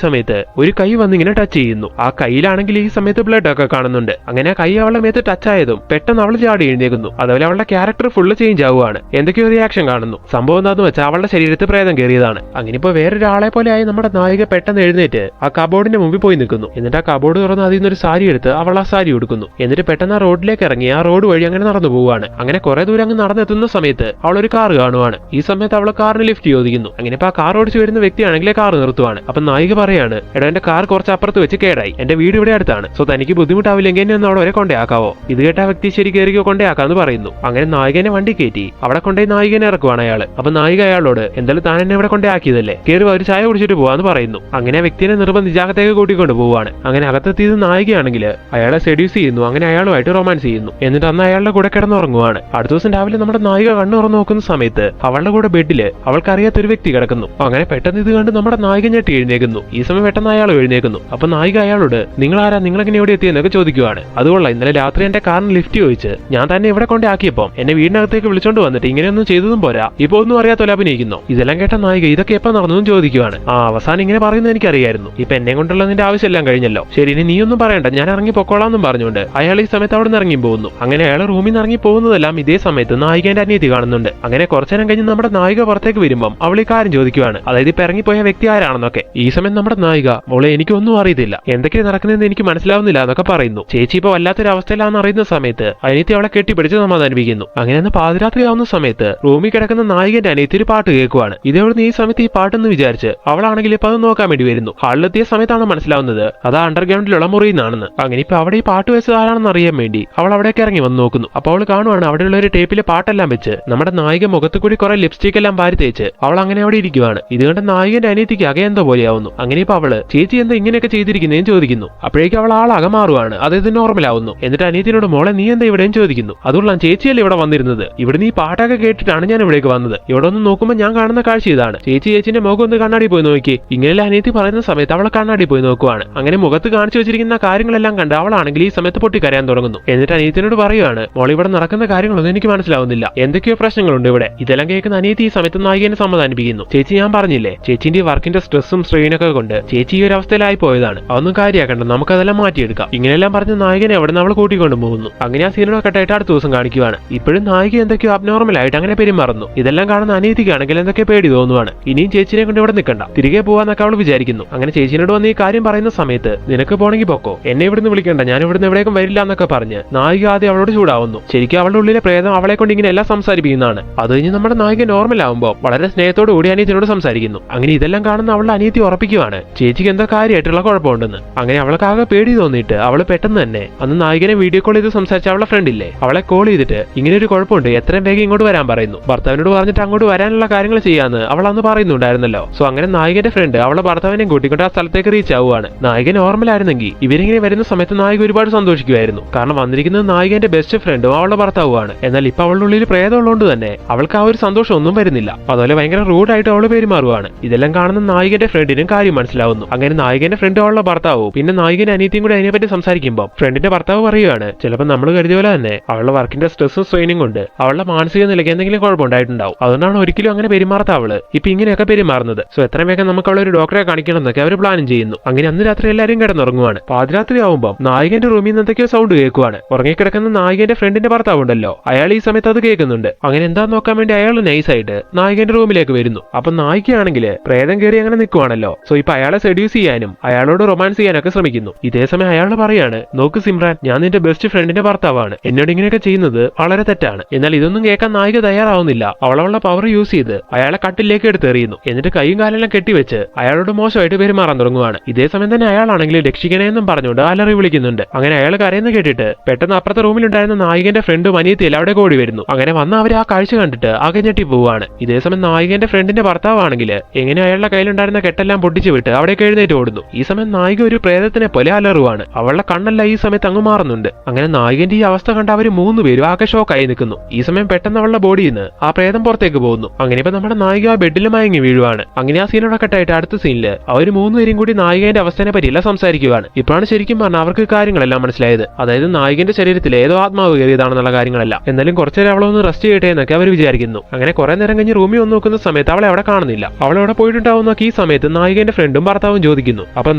സമയത്ത് ഒരു കൈ വന്ന് ഇങ്ങനെ ടച്ച് ചെയ്യുന്നു. ആ കയ്യിലാണെങ്കിൽ ഈ സമയത്ത് ബ്ലഡ് ഒക്കെ കാണുന്നുണ്ട്. അങ്ങനെ ആ കൈ അവളുടെ മേത്ത് ടച്ച് ആയതും പെട്ടെന്ന് അവൾ ചാടി എഴുന്നേക്കുന്നു. അതുപോലെ അവളുടെ ക്യാരക്ടർ ഫുള്ള് ചേഞ്ച് ആവുകയാണ്. എന്തൊക്കെയോ റിയാക്ഷൻ കാണുന്നു. സംഭവം എന്താന്ന് വെച്ചാൽ അവളുടെ ശരീരത്തിൽ പ്രേതം കയറിയതാണ്. അങ്ങനെ ഇപ്പൊ വേറൊരാളെ പോലെ ആയി നമ്മുടെ നായിക പെട്ടെന്ന് എഴുന്നേറ്റ് ആ കബോർഡിന്റെ മുമ്പിൽ പോയി നിൽക്കുന്നു. എന്നിട്ട് ആ കബോർഡ് തുറന്ന് അതിൽ നിന്നൊരു സാരി എടുത്ത് അവൾ ആ സാരി കൊടുക്കുന്നു. എന്നിട്ട് പെട്ടെന്ന് ആ റോഡിലേക്ക് ഇറങ്ങി ആ റോഡ് വഴി അങ്ങനെ നടന്നു പോവുകയാണ്. അങ്ങനെ കുറെ ദൂരം അങ്ങ് നടന്നെത്തുന്ന സമയത്ത് അവൾ ഒരു കാർ കാണുവാണ്. ഈ സമയത്ത് അവൾ കാറിന് ലിഫ്റ്റ് ചോദിക്കുന്നു. അങ്ങനെ ഇപ്പൊ ആ കാർ ഓടിച്ചു വരുന്ന വ്യക്തിയാണെങ്കിൽ കാർ നിർത്തുവാണ്. അപ്പൊ നായിക പറയാണ്, എടാ എന്റെ കാർ കുറച്ച് അപ്പുറത്ത് വെച്ച് കേടായി, എന്റെ വീട് ഇവിടെ അടുത്താണ്, സോ തനിക്ക് ബുദ്ധിമുട്ടാവില്ലെങ്കിൽ എന്നെ ഒന്ന് അവിടെ വരെ കൊണ്ടേയാക്കാവോ? ഇത് കേട്ട ആ വ്യക്തി ശരി കയറിയോ കൊണ്ടേയാക്കാന്ന് പറയുന്നു. അങ്ങനെ നായികനെ വണ്ടി കയറ്റി അവിടെ കൊണ്ടേ നായികനെ ഇറക്കുവാണ് അയാള്. അപ്പൊ നായിക അയാളോട്, എന്തായാലും താൻ എന്നെ ഇവിടെ കൊണ്ടേയാക്കിയതല്ലേ, കയറി ഒരു ചായ കുടിച്ചിട്ട് പോവാന്ന് പറയുന്നു. അങ്ങനെ ആ വ്യക്തിനെ നിർബന്ധിച്ച് അകത്തേക്ക് കൂട്ടിക്കൊണ്ട് പോവാണ്. അങ്ങനെ അകത്തെത്തിയത് നായികയാണെങ്കിൽ അയാളെ സെഡ്യൂസ് ചെയ്യുന്നു. അങ്ങനെ അയാളുമായിട്ട് റൊമാൻസ് ചെയ്യുന്നു. എന്നിട്ട് അന്ന് അയാളുടെ കൂടെ കിടന്നുറങ്ങുവാണ്. അടുത്ത ദിവസം രാവിലെ നമ്മുടെ നായിക കണ്ണു തുറന്നു നോക്കുന്ന സമയത്ത് അവളുടെ കൂടെ ബെഡില് അവൾക്കറിയാത്തൊരു വ്യക്തി കിടക്കുന്നു. അങ്ങനെ പെട്ടെന്ന് ഇത് കണ്ട് നമ്മുടെ നായിക ഞെട്ടി എഴുന്നേക്കുന്നു. ഈ സമയം പെട്ടെന്ന് അയാൾ എഴുന്നേക്കുന്നു. അപ്പൊ നായിക അയാളോട്, നിങ്ങളാരാ, നിങ്ങളെങ്ങനെ എവിടെ എത്തിയെന്നൊക്കെ ചോദിക്കുവാണ്. അതുകൊള്ള ഇന്നലെ രാത്രി എന്റെ കാറിന് ലിഫ്റ്റ് ചോദിച്ച് ഞാൻ തന്നെ ഇവിടെ കൊണ്ടേ ആക്കിയപ്പോൾ എന്നെ വീടിനകത്തേക്ക് വിളിച്ചോണ്ട് വന്നിട്ട് ഇങ്ങനെയൊന്നും ചെയ്തതും പോരാ, ഇപ്പൊ ഒന്നും അറിയാത്തോലെ അഭിനയിക്കുന്നു. ഇതെല്ലാം കേട്ട നായിക ഇതൊക്കെ എപ്പോ നടന്നു ചോദിക്കുവാണ്. അവസാനം ഇങ്ങനെ പറയുന്നത് എനിക്കറിയായിരുന്നു, ഇപ്പൊ എന്നെ കൊണ്ടുള്ള നിന്റെ ആവശ്യമെല്ലാം കഴിഞ്ഞല്ലോ, ശരി ഇനി നീയൊന്നും പറയണ്ട, ഞാൻ ഇറങ്ങി പൊക്കോളാന്നും പറഞ്ഞുകൊണ്ട് അയാൾ ഈ സമയത്ത് അവിടെ നിന്ന് ഇറങ്ങി പോകുന്നു. അങ്ങനെ അയാൾ റൂമിൽ നിന്ന് ഇറങ്ങി പോകുന്നതെല്ലാം ഇതേ സമയത്ത് നായികന്റെ അനിയത്തി കാണുന്നുണ്ട്. അങ്ങനെ കുറച്ചേരം കഴിഞ്ഞ് നമ്മുടെ നായിക പുറത്തേക്ക് വരുമ്പം അവൾ ഈ കാര്യം ചോദിക്കുവാണ്, അതായത് ഇപ്പൊ ഇറങ്ങിപ്പോയ വ്യക്തി ആരാണെന്നൊക്കെ. ഈ സമയം നമ്മുടെ നായിക, മോളെ എനിക്കൊന്നും അറിയത്തില്ല, എന്തൊക്കെയാണ് നടക്കുന്നതെന്ന് എനിക്ക് മനസ്സിലാവുന്നില്ല എന്നൊക്കെ പറയുന്നു. ചേച്ചി ഇപ്പൊ വല്ലാത്തൊരു അവസ്ഥയിലാണെന്ന് അറിയുന്ന സമയത്ത് അനിയത്തി അവളെ കെട്ടിപ്പിടിച്ച് സമാധാനിപ്പിക്കുന്നു. അങ്ങനെ പാതിരാത്രി ആവുന്ന സമയത്ത് റൂമിൽ കിടക്കുന്ന നായികന്റെ അനിയത്തി ഒരു പാട്ട് കേൾക്കുവാണ്. ഇതേവിടെ ഈ സമയത്ത് ഈ പാട്ടെന്ന് വിചാരിച്ച് അവളാണെങ്കിൽ ഇപ്പൊ അത് നോക്കാൻ വേണ്ടി വരുന്നു. ഹാളിലെത്തിയ സമയത്താണ് മനസ്സിലാവുന്നത് അത് അണ്ടർഗ്രൗണ്ടിലുള്ള മുറിയിന്നാണെന്ന്. അങ്ങനെ ഇപ്പൊ അവിടെ ഈ പാട്ട് വെച്ചത് ആരാണെന്ന് അറിയാൻ വേണ്ടി അവൾ അവിടേക്ക് ഇറങ്ങി വന്ന് നോക്കുന്നു. അപ്പൊ അവൾ കാണുവാണ് അവിടെയുള്ള ഒരു ടേപ്പിലെ പാട്ടെല്ലാം വെച്ച് നമ്മുടെ നായിക മുഖത്ത് കൂടി കുറെ ലിപ്സ്റ്റിക് എല്ലാം പാരി തേച്ച് അവൾ അങ്ങനെ അവിടെ ഇരിക്കുവാണ്. ഇത് കണ്ട് നായികന്റെ അനിയത്തിക്ക് അകെ എന്തോ പോലെയാവുന്നു. അങ്ങനെ ഇപ്പൊ അവള്, ചേച്ചി എന്താ ഇങ്ങനെയൊക്കെ ചെയ്തിരിക്കുന്നതെന്ന് ചോദിക്കുന്നു. അപ്പോഴേക്കും അവൾ ആളാകെ മാറുവാണ്, അതായത് നോർമൽ ആവുന്നു. എന്നിട്ട് അനിയത്തിനോട്, മോളെ നീ എന്താ ഇവിടെയും ചോദിക്കുന്നു. അതുകൊള്ളാം, ചേച്ചിയല്ലേ ഇവിടെ വന്നിരുന്നത്, ഇവിടെ നീ പാട്ടൊക്കെ കേട്ടിട്ടാണ് ഞാൻ ഇവിടേക്ക് വന്നത്. ഇവിടെ ഒന്ന് നോക്കുമ്പോൾ ഞാൻ കാണുന്ന കാഴ്ച ഇതാണ്, ചേച്ചിന്റെ മുഖം ഒന്ന് കണ്ണാടി പോയി നോക്കി. ഇങ്ങനെയുള്ള അനിയത്തി പറയുന്ന സമയത്ത് അവളെ കണ്ണാടി പോയി നോക്കുവാണ്. അങ്ങനെ മുഖത്ത് കാണിച്ചു വെച്ചിരിക്കുന്ന കാര്യങ്ങളെല്ലാം കണ്ട് അവളാണെങ്കിൽ ഈ സമയത്ത് പൊട്ടിക്കരയാൻ തുടങ്ങുന്നു. എന്നിട്ട് അനിയത്തിനോട് പറയുവാണ്, മോൾ ഇവിടെ നടക്കുന്ന കാര്യങ്ങളൊന്നും എനിക്ക് മനസ്സിലാവുന്നില്ല, എന്തൊക്കെയോ പ്രശ്നങ്ങളുണ്ട് ഇവിടെ. ഇതെല്ലാം കേൾക്കുന്ന അനിയത്തി ഈ സമയത്ത് നായികനെ സമാധാനിപ്പിക്കുന്നു. ചേച്ചി ഞാൻ പറഞ്ഞില്ലേ, ചേച്ചിന്റെ വർക്കിന്റെ സ്ട്രെസ്സും സ്ട്രെയിനൊക്കെ കൊണ്ട് ചേച്ചി ഈ ഒരു അവസ്ഥയിലായി പോയതാണ്, അതൊന്നും കാര്യമാക്കണ്ട, നമുക്കതെല്ലാം മാറ്റിയെടുക്കാം. ഇങ്ങനെയെല്ലാം പറഞ്ഞ് നായികനെ അവിടെ നമ്മൾ കൂട്ടിക്കൊണ്ട് പോകുന്നു. അങ്ങനെ ആ സീനൊക്കെ കട്ടായിട്ട് അടുത്ത ദിവസം കാണിക്കുവാണ്. ഇപ്പോഴും നായിക എന്തൊക്കെയോ അബ്നോർമൽ ആയിട്ട് അങ്ങനെ പെരുമാറുന്നു. ഇതെല്ലാം കാണുന്ന അനിയത്തിക്കാണെങ്കിൽ എന്തൊക്കെ പേടി തോന്നുവാണ്. ഇനിയും ചേച്ചിനെ കൊണ്ട് ഇവിടെ നിൽക്കണ്ട, തിരികെ പോവാന്നൊക്കെ അവൾ വിചാരിക്കുന്നു. അങ്ങനെ ചേച്ചിനോട് വന്ന് ഈ കാര്യം പറയുന്ന സമയത്ത്, നിനക്ക് പോണെങ്കിൽ പൊക്കോ, എന്നെ ഇവിടുന്ന് വിളിക്കണ്ട, ഞാൻ ഇവിടുന്ന് എവിടേക്കും വരില്ല എന്നൊക്കെ പറഞ്ഞ് നായിക ആദ്യം അവളോട് ചൂടാവുന്നു. ശരിക്കും അവളുടെ ഉള്ളിലെ പ്രേതം അവളെ കൊണ്ട് ഇങ്ങനെ എല്ലാം സംസാരിപ്പിക്കുന്നതാണ്. അത് കഴിഞ്ഞ് നമ്മുടെ നായിക നോർമൽ ആവുമ്പോൾ വളരെ സ്നേഹത്തോട് കൂടി അനിയത്തിനോട് സംസാരിക്കുന്നു. അങ്ങനെ ഇതെല്ലാം കാണുന്ന അവളുടെ അനിയത്തി ഉറപ്പിക്കുവാണ് ചേച്ചിക്ക് എന്തോ കാര്യമായിട്ടുള്ള കുഴപ്പമുണ്ടെന്ന്. അങ്ങനെ അവൾക്ക് ആകെ പേടി തോന്നിയിട്ട് അവള് പെട്ടെന്ന് തന്നെ അന്ന് നായികനെ വീഡിയോ കോൾ ചെയ്ത് സംസാരിച്ച അവളെ ഫ്രണ്ടില്ലേ അവളെ കോൾ ചെയ്തിട്ട് ഇങ്ങനെ ഒരു കുഴപ്പമുണ്ട്, എത്രയും വേഗം ഇങ്ങോട്ട് വരാൻ പറയുന്നു. ഭർത്താവിനോട് പറഞ്ഞിട്ട് അങ്ങോട്ട് വരാനുള്ള കാര്യങ്ങൾ ചെയ്യാന്ന് അവൾ അന്ന് പറയുന്നുണ്ടായിരുന്നല്ലോ. സോ അങ്ങനെ നായികന്റെ ഫ്രണ്ട് അവളെ ഭർത്താവിനെയും കൂട്ടിക്കൊണ്ട് ആ സ്ഥലത്തേക്ക് റീച്ച് ആവുകയാണ്. നായകൻ നോർമൽ ആയിരുന്നെങ്കിൽ ഇവരിങ്ങനെ വരുന്ന സമയത്ത് നായിക ഒരുപാട് സന്തോഷിക്കുമായിരുന്നു. കാരണം വന്നിരിക്കുന്നത് നായികന്റെ ബെസ്റ്റ് ഫ്രണ്ടും അവളുടെ ഭർത്താവുമാണ്. എന്നാൽ ഇപ്പൊ അവളുടെ ഉള്ളിൽ പ്രേതമുള്ളതുകൊണ്ട് തന്നെ അവൾക്ക് ആ ഒരു സന്തോഷം ഒന്നും വരുന്നില്ല. അതുപോലെ ഭയങ്കര റൂഡായിട്ട് അവള് പെരുമാറുവാണ്. ഇതെല്ലാം കാണുന്ന നായികന്റെ ഫ്രണ്ടിനും കാര്യം മനസ്സിലാവുന്നു. അങ്ങനെ നായികന്റെ ഫ്രണ്ട് അവളുടെ ഭർത്താവും പിന്നെ നായികന്റെ അനിയത്തിയും കൂടി അതിനെപ്പറ്റി സംസാരിക്കുമ്പോൾ ഫ്രണ്ടിന്റെ ഭർത്താവ് പറയുകയാണ്, ചിലപ്പോൾ നമ്മൾ കരുതിയ പോലെ തന്നെ അവളുടെ വർക്കിന്റെ സ്ട്രെസ്സും സ്ട്രെയിനും കൊണ്ട് അവളുടെ മാനസിക നിലയ്ക്ക് എന്തെങ്കിലും കുഴപ്പമുണ്ടായിട്ടുണ്ടാവും. അതുകൊണ്ടാണ് ഒരിക്കലും അങ്ങനെ പെരുമാറാത്ത അവള് ഇപ്പൊ ഇങ്ങനെയൊക്കെ പെരുമാറുന്നത്. സോ എത്രയും വേഗം നമുക്ക് അവളെ ഒരു ഡോക്ടറെ കാണിക്കണം എന്നൊക്കെ അവർ പ്ലാനും ചെയ്യുന്നു. അങ്ങനെ അന്ന് രാത്രി എല്ലാവരും കിടന്നുറങ്ങുവാണ്. പാതിരാത്രി ആവുമ്പോൾ നായികന്റെ റൂമിൽ നിന്ന് എന്തൊക്കെയോ സൗണ്ട് കേൾക്കുവാണ്. ഉറങ്ങിക്കിടക്കുന്ന നായികന്റെ ഫ്രണ്ടിന്റെ ഭർത്താവ് ഉണ്ടല്ലോ, അയാൾ ഈ സമയത്ത് അത് കേൾക്കുന്നുണ്ട്. അങ്ങനെ എന്താ നോക്കാൻ വേണ്ടി അയാൾ നൈസായിട്ട് നായികന്റെ റൂമിലേക്ക് വരുന്നു. അപ്പൊ നായികയാണെങ്കിൽ പ്രേതം കയറി അങ്ങനെ നിൽക്കുവാണല്ലോ. സോ ഇപ്പൊ അയാളെ സെഡ്യൂസ് ചെയ്യാനും അയാളോട് റൊമാൻസ് ചെയ്യാനൊക്കെ ശ്രമിക്കുന്നു. ഇതേ സമയം അയാൾ പറയാണ്, നോക്ക് സിമ്രാൻ, ഞാൻ നിന്റെ ബെസ്റ്റ് ഫ്രണ്ടിന്റെ ഭർത്താവാണ്, എന്നോട് ഇങ്ങനെയൊക്കെ ചെയ്യുന്നത് വളരെ തെറ്റാണ്. എന്നാൽ ഇതൊന്നും കേൾക്കാൻ നായിക തയ്യാറാവുന്നില്ല. അവളുള്ള പവർ യൂസ് ചെയ്ത് അയാളെ കട്ടിലേക്ക് എടുത്തെറിയുന്നു. എന്നിട്ട് കൈയും കാലെല്ലാം കെട്ടിവെച്ച് അയാളോട് മോശമായിട്ട് പെരുമാറാൻ തുടങ്ങുവാണ്. ഇതേ സമയം തന്നെ അയാളാണെങ്കിൽ രക്ഷിക്കണേ എന്നും പറഞ്ഞുകൊണ്ട് അലറി വിളിക്കുന്നുണ്ട്. അങ്ങനെ അയാൾ കരയുന്ന കേട്ടിട്ട് പെട്ടെന്ന് അപ്പുറത്തെ റൂമിലുണ്ടായിരുന്ന നായികന്റെ ഫ്രണ്ടും അനിയത്തിയും അവിടെ കൂടി വരുന്നു. അങ്ങനെ വന്ന് അവർ ആ കാഴ്ച കണ്ടിട്ട് ആകെ ഞെട്ടി പോവാണ്. ഇതേ സമയം നായികന്റെ ഫ്രണ്ടിന്റെ ഭർത്താവാണെങ്കിൽ എങ്ങനെ അയാളുടെ കയ്യിലുണ്ടായിരുന്ന കെട്ടെല്ലാം പൊട്ടിച്ചു വിട്ട് അവിടേക്ക് എഴുന്നേറ്റ് ഓടുന്നു. ഈ സമയം നായിക ഒരു പ്രേതത്തിനെ പോലെ അലറുവാണ്. അവളുടെ കണ്ണെല്ലാം ഈ സമയത്ത് അങ്ങ് മാറുന്നുണ്ട്. അങ്ങനെ നായികന്റെ ഈ അവസ്ഥ കണ്ട് അവര് മൂന്നുപേരും ആകെ ഷോക്കായി നിൽക്കുന്നു. ഈ സമയം പെട്ടെന്ന് അവളുടെ ബോഡിയിൽ നിന്ന് ആ പ്രേതം പുറത്തേക്ക് പോകുന്നു. അങ്ങനെ ഇപ്പൊ നമ്മുടെ നായിക ആ ബെഡിൽ മയങ്ങി വീഴുവാണ്. അങ്ങനെ ആ സീനോടെ കട്ടായിട്ട് അടുത്ത സീനില് അവര് മൂന്നുപേരും കൂടി നായികന്റെ അവസ്ഥയെ പറ്റിയല്ല സംസാരിക്കുകയാണ്. ഇപ്പോഴാണ് ശരിക്കും പറഞ്ഞാൽ അവർക്ക് കാര്യങ്ങളെല്ലാം കാര്യങ്ങളെല്ലാം മനസ്സിലായത്. അതായത് നായികന്റെ ശരീരത്തിൽ ഏതോ ആത്മാവ് കയറിയതാണെന്നുള്ള കാര്യങ്ങളല്ല. എന്നാലും കുറച്ചേരം അവളെ ഒന്ന് റെസ്റ്റ് ചെയ്യട്ടെ എന്നൊക്കെ അവർ വിചാരിക്കുന്നു. അങ്ങനെ കുറെ നേരം കഴിഞ്ഞ് റൂമിൽ ഒന്ന് നോക്കുന്ന സമയത്ത് അവളെ അവിടെ കാണുന്നില്ല. അവളവിടെ പോയിട്ടുണ്ടാവുന്നൊക്കെ ഈ സമയത്ത് നായികന്റെ ഫ്രണ്ടും ഭർത്താവും ചോദിക്കുന്നു. അപ്പൊ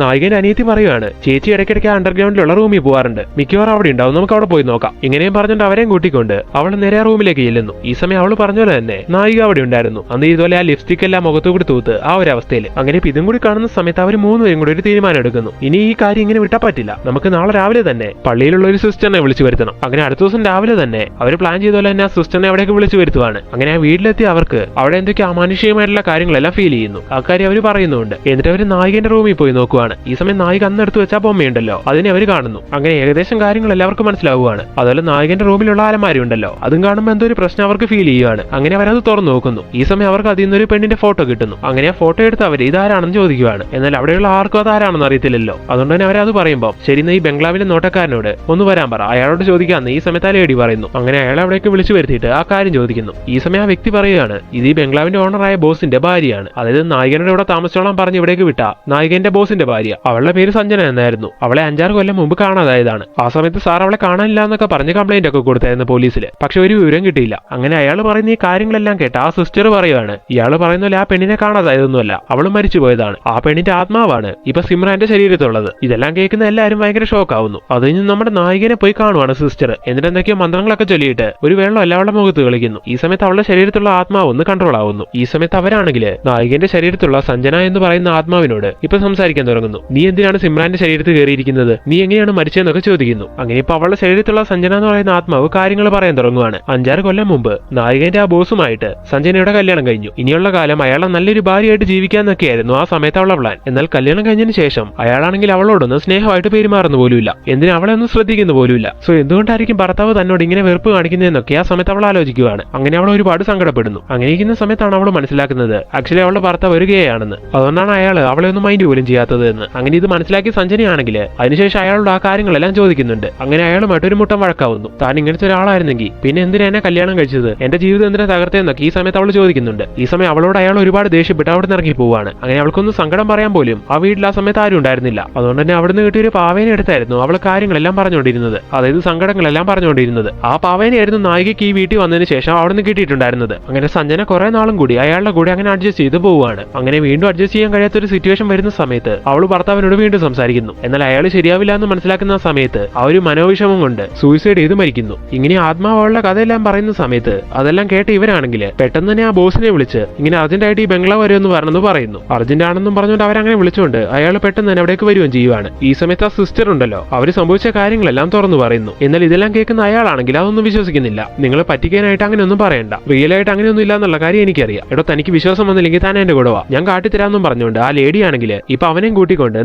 നായികന്റെ അനിയത്തി പറയുകയാണ്, ചേച്ചി ഇടയ്ക്കിടയ്ക്ക് അണ്ടർഗ്രൗണ്ടിലുള്ള റൂമിൽ പോകാറുണ്ട്, മിക്കവാറും അവിടെ ഉണ്ടാവും, നമുക്ക് അവിടെ പോയി നോക്കാം. ഇങ്ങനെയും പറഞ്ഞുകൊണ്ട് അവരെയും കൂട്ടിക്കൊണ്ട് അവൾ നേരെ റൂമിലേക്ക് ചെല്ലുന്നു. ഈ സമയം അവൾ പറഞ്ഞ പോലെ തന്നെ നായിക അവിടെ ഉണ്ടായിരുന്നു. അന്ന് ഇതുപോലെ ആ ലിപ്സ്റ്റിക് എല്ലാം മുഖത്തു കൂടി തൂത്ത് ആ ഒരു അവസ്ഥയിൽ. അങ്ങനെ ഇതും കൂടി കാണുന്ന സമയത്ത് അവർ മൂന്നുപേരും കൂടി ഒരു തീരുമാനം എടുക്കുന്നു. ഇനി ഈ കാര്യം ഇങ്ങനെ വിട്ടാ പറ്റില്ല, നമുക്ക് നാളെ രാവിലെ തന്നെ പള്ളിയിലുള്ള ഒരു സിസ്റ്ററിനെ വിളിച്ചു വരുത്തണം. അങ്ങനെ അടുത്ത ദിവസം രാവിലെ തന്നെ അവർ പ്ലാൻ ചെയ്ത പോലെ തന്നെ ആ സിസ്റ്ററിനെ അവിടേക്ക് വിളിച്ചു വരുത്തുവാണ്. അങ്ങനെ ആ വീട്ടിലെത്തി അവർക്ക് അവിടെ എന്തൊക്കെ അമാനുഷികമായിട്ടുള്ള കാര്യങ്ങളെല്ലാം ഫീൽ ചെയ്യുന്നു. ആ കാര്യം അവർ പറയുന്നുണ്ട്. എന്നിട്ട് അവർ നായികന്റെ റൂമിൽ പോയി നോക്കുവാണ്. ഈ സമയം നായിക അന്ന് എടുത്തു വെച്ച ബൊമ്മയുണ്ടല്ലോ അതിനെ അവർ കാണുന്നു. അങ്ങനെ ഏകദേശം കാര്യങ്ങൾ എല്ലാവർക്കും മനസ്സിലാവുകയാണ്. അതുപോലെ നായകന്റെ റൂമിലുള്ള അലമാരി ഉണ്ടല്ലോ അതും കാണുമ്പോൾ എന്തോ ഒരു പ്രശ്നം അവർക്ക് ഫീൽ ചെയ്യുകയാണ്. അങ്ങനെ അവരത് തുറന്നു നോക്കുന്നു. ഈ സമയം അവർക്ക് അതിൽ നിന്നൊരു പെണ്ണിന്റെ ഫോട്ടോ കിട്ടുന്നു. അങ്ങനെ ആ ഫോട്ടോ എടുത്ത് അവർ ഇതാരാണെന്ന് ചോദിക്കുകയാണ്. എന്നാൽ അവിടെയുള്ള ആർക്കും അതാരാണെന്ന് അറിയത്തില്ലല്ലോ. അതുകൊണ്ട് തന്നെ അവരത് പറയുമ്പോൾ ശരി, ഈ ബംഗ്ലാവിലെ നോട്ടക്കാരനോട് ഒന്ന് വരാൻ പറ, അയാളോട് ചോദിക്കാന്ന് ഈ സമയത്ത് ആ ലേഡി പറയുന്നു. അങ്ങനെ അയാളെ അവിടേക്ക് വിളിച്ചു വരുത്തിയിട്ട് ആ കാര്യം ചോദിക്കുന്നു. ഈ സമയം ആ വ്യക്തി പറയുകയാണ്, ഇത് ഈ ബംഗ്ലാവിന്റെ ഓണറായ ബോസിന്റെ ഭാര്യയാണ്. അതായത് നായകനോട് ഇവിടെ താമസിച്ചോളാൻ പറഞ്ഞ് ഇവിടേക്ക് വിട്ട നായകന്റെ ബോസിന്റെ ഭാര്യ. അവളുടെ പേര് സഞ്ജന എന്നായിരുന്നു. അവളെ 5-6 കൊല്ലം മുമ്പ് കാണാതായതാണ്. ആ സമയത്ത് സാർ അവളെ കാണാനില്ല എന്നൊക്കെ പറഞ്ഞ് കംപ്ലൈന്റ് ഒക്കെ കൊടുത്തായിരുന്നു പോലീസിൽ. പക്ഷെ ഒരു വിവരം കിട്ടിയില്ല. അങ്ങനെ അയാൾ പറയുന്ന ഈ കാര്യങ്ങളെല്ലാം കേട്ട ആ സിസ്റ്റർ പറയുകയാണ്, ഇയാൾ പറയുന്ന പോലെ ആ പെണ്ണിനെ കാണാതായതൊന്നുമല്ല, അവൾ മരിച്ചു പോയതാണ്. ആ പെണ്ണിന്റെ ആത്മാവാണ് ഇപ്പൊ സിമ്രാന്റെ ശരീരത്തുള്ളത്. ഇതെല്ലാം കേൾക്കുന്ന എല്ലാവരും ഭയങ്കര ഷോക്ക് ആവുന്നു. അത് കഴിഞ്ഞ് നമ്മുടെ നായികനെ പോയി കാണുവാണ് സിസ്റ്റർ. എന്നിട്ട് എന്തൊക്കെയോ മന്ത്രങ്ങളൊക്കെ ചൊല്ലിയിട്ട് ഒരു വെള്ളം അവളുടെ മുഖത്ത് കളിക്കുന്നു. ഈ സമയത്ത് അവളുടെ ശരീരത്തുള്ള ആത്മാവ് ഒന്ന് കൺട്രോൾ ആവുന്നു. ഈ സമയത്ത് അവരാണെങ്കിൽ നായികന്റെ ശരീരത്തുള്ള സഞ്ജന എന്ന് പറയുന്ന ആത്മാവിനോട് ഇപ്പൊ സംസാരിക്കാൻ തുടങ്ങുന്നു. നീ എന്തിനാണ് സിമ്രാന്റെ ശരീരത്ത് കയറിയിരിക്കുന്നത്, നീ എങ്ങനെയാണ് മരിച്ചതെന്നൊക്കെ ചോദിക്കുന്നു. അങ്ങനെ ഇപ്പൊ അവളുടെ ശരീരത്തുള്ള സഞ്ജന എന്ന് പറയുന്ന ആത്മാവ് കാര്യങ്ങൾ പറയാൻ തുടങ്ങുവാണ്. 5-6 കൊല്ലം മുമ്പ് നായികന്റെ ആ ബോസുമായിട്ട് സഞ്ജനയുടെ കല്യാണം കഴിഞ്ഞു. ഇനിയുള്ള കാലം അയാളെ നല്ലൊരു ഭാര്യയായിട്ട് ജീവിക്കാന്നൊക്കെയായിരുന്നു ആ സമയത്ത് അവളുടെ പ്ലാൻ. എന്നാൽ കല്യാണം കഴിഞ്ഞതിന് ശേഷം അയാളാണെങ്കിൽ അവളോടൊന്ന് സ്നേഹമായിട്ട് പെരുമാറുന്ന പോലുമില്ല, എന്തിനാ അവളെ ഒന്നും ശ്രദ്ധിക്കുന്ന പോലുമില്ല. സോ എന്തുകൊണ്ടായിരിക്കും ഭർത്താവ് തന്നോട് ഇങ്ങനെ വെറുപ്പ് കാണിക്കുന്നതെന്നൊക്കെ ആ സമയത്ത് അവൾ ആലോചിക്കുകയാണ്. അങ്ങനെ അവൾ ഒരുപാട് സങ്കടപ്പെടുന്നു. അങ്ങനെ ഇരിക്കുന്ന സമയത്താണ് അവൾ മനസ്സിലാക്കുന്നത് ആക്ച്വലി അവളുടെ ഭർത്താവ് ഒരു ഗേ ആണെന്ന്. അതുകൊണ്ടാണ് അയാൾ അവളെ ഒന്നും മൈൻഡ് പോലും ചെയ്യാത്തത് എന്ന്. അങ്ങനെ ഇത് മനസ്സിലാക്കി സഞ്ജനയാണെങ്കിൽ അതിനുശേഷം അയാളോട് ആ കാര്യങ്ങളെല്ലാം ചോദിക്കുന്നുണ്ട്. അങ്ങനെ അയാളുമായിട്ട് ഒരു മുട്ടം വഴക്കാവുന്നു. താൻ ഇങ്ങനത്തെ ഒരാളായിരുന്നെങ്കിൽ പിന്നെ എന്തിനാ എന്നെ കല്യാണം കഴിച്ചത്, എന്റെ ജീവിതം എന്തിനാ തകർത്തതെന്നൊക്കെ ഈ സമയത്ത് അവൾ ചോദിക്കുന്നുണ്ട്. ഈ സമയം അവളോട് അയാൾ ഒരുപാട് ദേഷ്യപ്പെട്ട് അവിടെ നിന്ന് ഇറങ്ങി പോവാണ്. അങ്ങനെ അവൾക്കൊന്നും സങ്കടം പറയാൻ പോലും ആ വീട്ടിൽ ആ സമയത്ത് ആരും ഉണ്ടായിരുന്നില്ല. അതുകൊണ്ട് തന്നെ അവിടുന്ന് കിട്ടിയൊരു പാവേനെ എടുത്തായിരുന്നു അവൾ കാര്യങ്ങളെല്ലാം പറഞ്ഞുകൊണ്ടിരുന്നത്, അതായത് സങ്കടങ്ങളെല്ലാം പറഞ്ഞുകൊണ്ടിരുന്നത്. ആ പാവേനെയായിരുന്നു നായികയ്ക്ക് ഈ വീട്ടിൽ വന്നതിന് ശേഷം അവിടുന്ന് കിട്ടിയിട്ടുണ്ടായിരുന്നത്. അങ്ങനെ സഞ്ജന കുറെ നാളും കൂടി അയാളുടെ കൂടെ അങ്ങനെ അഡ്ജസ്റ്റ് ചെയ്ത് പോവുകയാണ്. അങ്ങനെ വീണ്ടും അഡ്ജസ്റ്റ് ചെയ്യാൻ കഴിയാത്ത ഒരു സിറ്റുവേഷൻ വരുന്ന സമയത്ത് അവൾ ഭർത്താവിനോട് വീണ്ടും സംസാരിക്കുന്നു. എന്നാൽ അയാൾ ശരിയാവില്ല എന്ന് മനസ്സിലാക്കുന്ന സമയത്ത് ആ ഒരു മനോവിഷമം കൊണ്ട് സൂയിസൈഡ് ചെയ്ത് മരിക്കുന്നു. ഇങ്ങനെ ആത്മാവുള്ള കഥയെല്ലാം പറയുന്ന സമയത്ത് അതെല്ലാം കേട്ട് ഇവരാണെങ്കിൽ പെട്ടെന്ന് തന്നെ ആ ബോസിനെ വിളിച്ച് ഇങ്ങനെ അർജന്റായിട്ട് ഈ ബംഗ്ലാവ് വരുമെന്ന് പറഞ്ഞെന്ന് പറയുന്നു. അർജന്റ് ആണെന്നും പറഞ്ഞുകൊണ്ട് അവരങ്ങനെ വിളിച്ചുകൊണ്ട് അയാൾ പെട്ടെന്ന് തന്നെ അവിടേക്ക് വരുകയും ചെയ്യുവാണ്. ഈ സമയത്ത് ആ സിസ്റ്റർ ഉണ്ടല്ലോ അവര് സംഭവിച്ച കാര്യങ്ങളെല്ലാം തുറന്നു പറയുന്നു. എന്നാൽ ഇതെല്ലാം കേൾക്കുന്ന അയാളാണെങ്കിൽ അതൊന്നും വിശ്വസിക്കുന്നില്ല. നിങ്ങളെ പറ്റിക്കാനായിട്ട് അങ്ങനെ ഒന്നും പറയണ്ട, റിയൽ ആയിട്ട് അങ്ങനെയൊന്നും ഇല്ല എന്നുള്ള കാര്യം എനിക്കറിയാം. എടോ തനിക്ക് വിശ്വാസം വന്നില്ലെങ്കിൽ താൻ എന്റെ കൂടെ വാ, ഞാൻ കാട്ടിത്തരാമെന്നും പറഞ്ഞുകൊണ്ട് ആ ലേഡി ആണെങ്കിൽ ഇപ്പൊ അവനെയും കൂട്ടിക്കൊണ്ട്